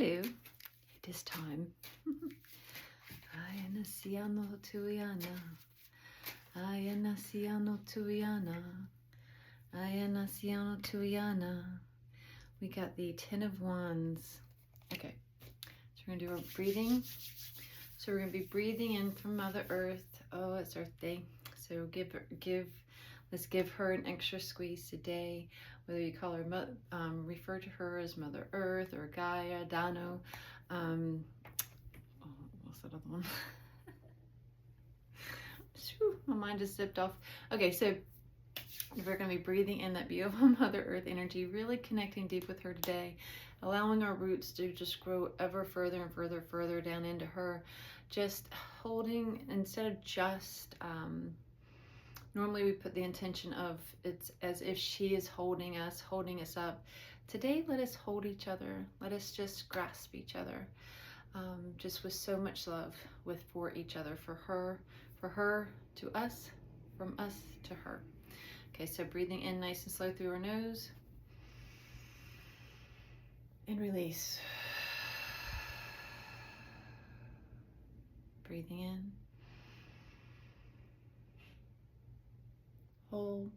Hello, it is time. Ayanasiano tuiana. Ayanasiano tuiana. Ayanasiano tuiana. We got the 10 of Wands. Okay, so we're going to do our breathing. So we're going to be breathing in from Mother Earth. Oh, it's Earth Day. So let's give her an extra squeeze today. Whether you call her, refer to her as Mother Earth or Gaia, Dano. What's that other one? My mind just zipped off. Okay, so we're going to be breathing in that beautiful Mother Earth energy, really connecting deep with her today, allowing our roots to just grow ever further and further down into her, just holding, instead of just, normally we put the intention of it's as if she is holding us up. Today, let us hold each other. Let us just grasp each other, just with so much love for each other, for her to us, from us to her. Okay, so breathing in nice and slow through our nose. And release. Breathing in. Hold.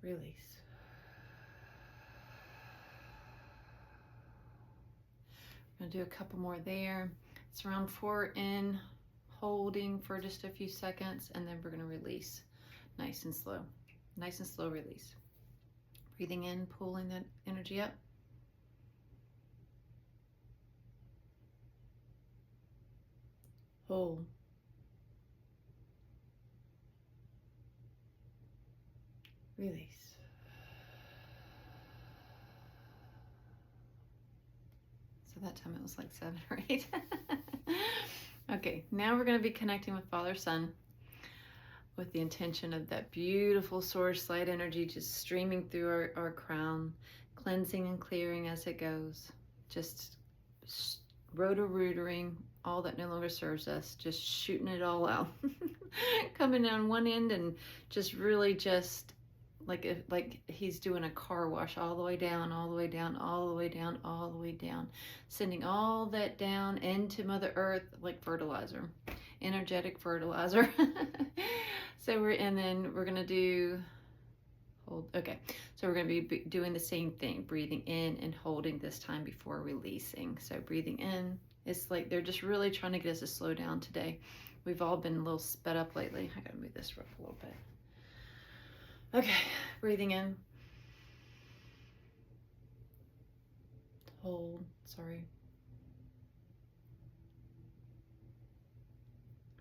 Release. I'm going to do a couple more there. It's round 4 in, holding for just a few seconds, and then we're going to release. Nice and slow. Nice and slow release. Breathing in, pulling that energy up. Hold. Release. So that time it was like 7 or 8. Okay, now we're going to be connecting with Father Sun with the intention of that beautiful source light energy just streaming through our crown, cleansing and clearing as it goes. Just rotor-rootering all that no longer serves us, just shooting it all out. Coming down one end and just really just like he's doing a car wash all the way down, all the way down, all the way down, all the way down, sending all that down into Mother Earth like fertilizer, energetic fertilizer. Then we're gonna do hold. Okay, so we're gonna be doing the same thing, breathing in and holding this time before releasing. So breathing in, it's like they're just really trying to get us to slow down today. We've all been a little sped up lately. I gotta move this rope a little bit. Okay, breathing in. Hold, sorry.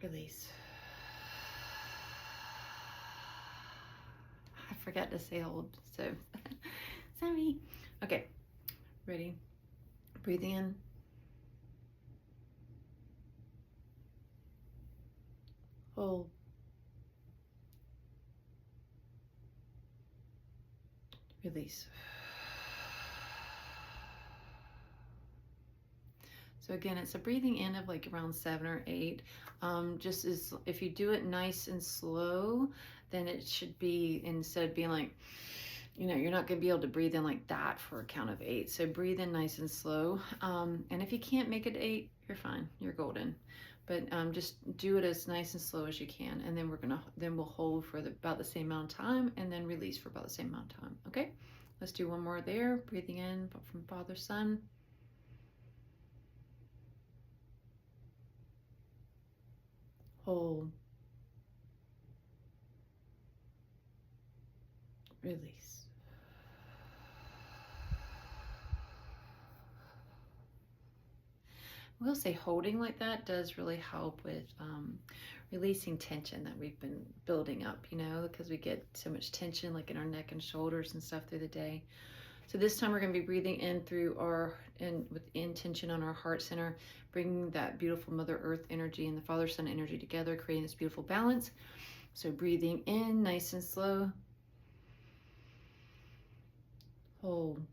Release. I forgot to say hold, so sorry. Okay, ready? Breathing in. Hold. Release. So again, it's a breathing in of like around 7 or 8. Just as if you do it nice and slow, then it should be, instead of being like, you know, you're not going to be able to breathe in like that for a count of 8. So breathe in nice and slow. And if you can't make it 8, you're fine. You're golden. But just do it as nice and slow as you can. And then we'll hold for about the same amount of time and then release for about the same amount of time. Okay, let's do one more there. Breathing in from Father Sun. Hold. Release. I will say holding like that does really help with releasing tension that we've been building up, you know, because we get so much tension like in our neck and shoulders and stuff through the day. So this time we're going to be breathing in through with intention on our heart center, bringing that beautiful Mother Earth energy and the Father Sun energy together, creating this beautiful balance. So breathing in nice and slow. Hold.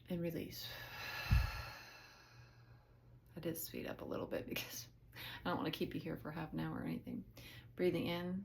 And release. I did speed up a little bit because I don't want to keep you here for half an hour or anything. Breathing in.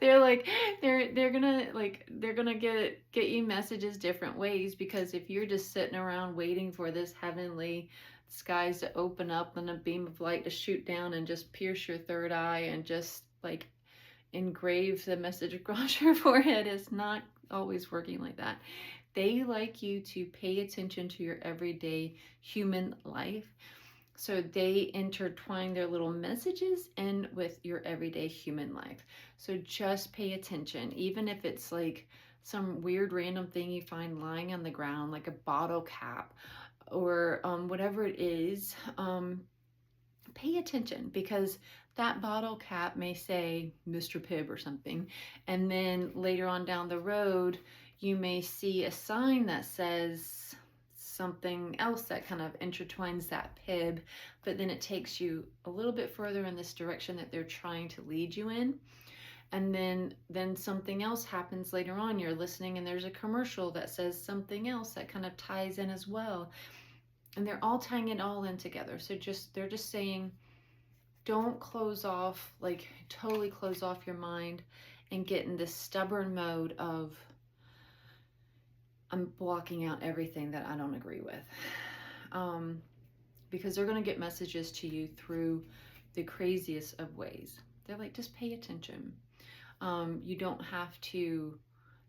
They're like they're gonna get you messages different ways, because if you're just sitting around waiting for this heavenly skies to open up and a beam of light to shoot down and just pierce your third eye and just like engrave the message across your forehead, is not always working like that. They like you to pay attention to your everyday human life. So they intertwine their little messages in with your everyday human life. So just pay attention, even if it's like some weird random thing you find lying on the ground, like a bottle cap or whatever it is. Pay attention, because that bottle cap may say Mr. Pibb or something. And then later on down the road, you may see a sign that says something else that kind of intertwines that Pibb, but then it takes you a little bit further in this direction that they're trying to lead you in. And then something else happens later on. You're listening and there's a commercial that says something else that kind of ties in as well. And they're all tying it all in together. So they're just saying, don't close off, like totally close off your mind and get in this stubborn mode of, I'm blocking out everything that I don't agree with. Because they're going to get messages to you through the craziest of ways. They're like, just pay attention. You don't have to,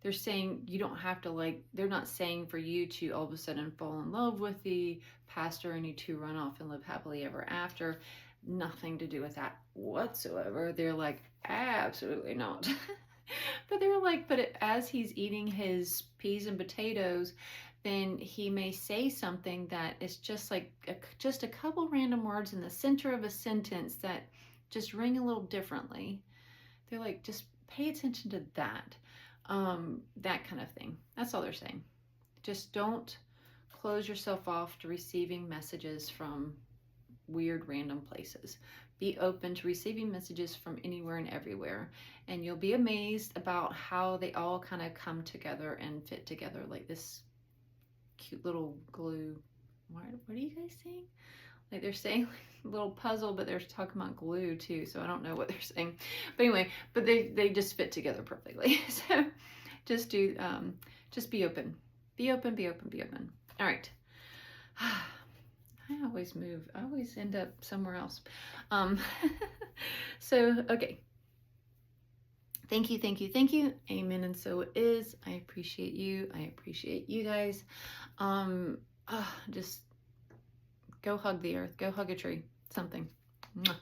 they're saying you don't have to, like, they're not saying for you to all of a sudden fall in love with the pastor and you to run off and live happily ever after. Nothing to do with that whatsoever. They're like, absolutely not. But they're like, as he's eating his peas and potatoes, then he may say something that is just like just a couple random words in the center of a sentence that just ring a little differently. They're like, just pay attention to that. That kind of thing. That's all they're saying. Just don't close yourself off to receiving messages from weird random places. Be open to receiving messages from anywhere and everywhere, and you'll be amazed about how they all kind of come together and fit together like this cute little glue. What are you guys saying? Like they're saying like a little puzzle, but they're talking about glue too, so I don't know what they're saying. But anyway, but they just fit together perfectly. So just be open. Be open, be open, be open. All right. I always move. I always end up somewhere else. So, okay. Thank you, thank you, thank you. Amen. And so it is. I appreciate you. I appreciate you guys. Just go hug the earth. Go hug a tree. Something. Mwah.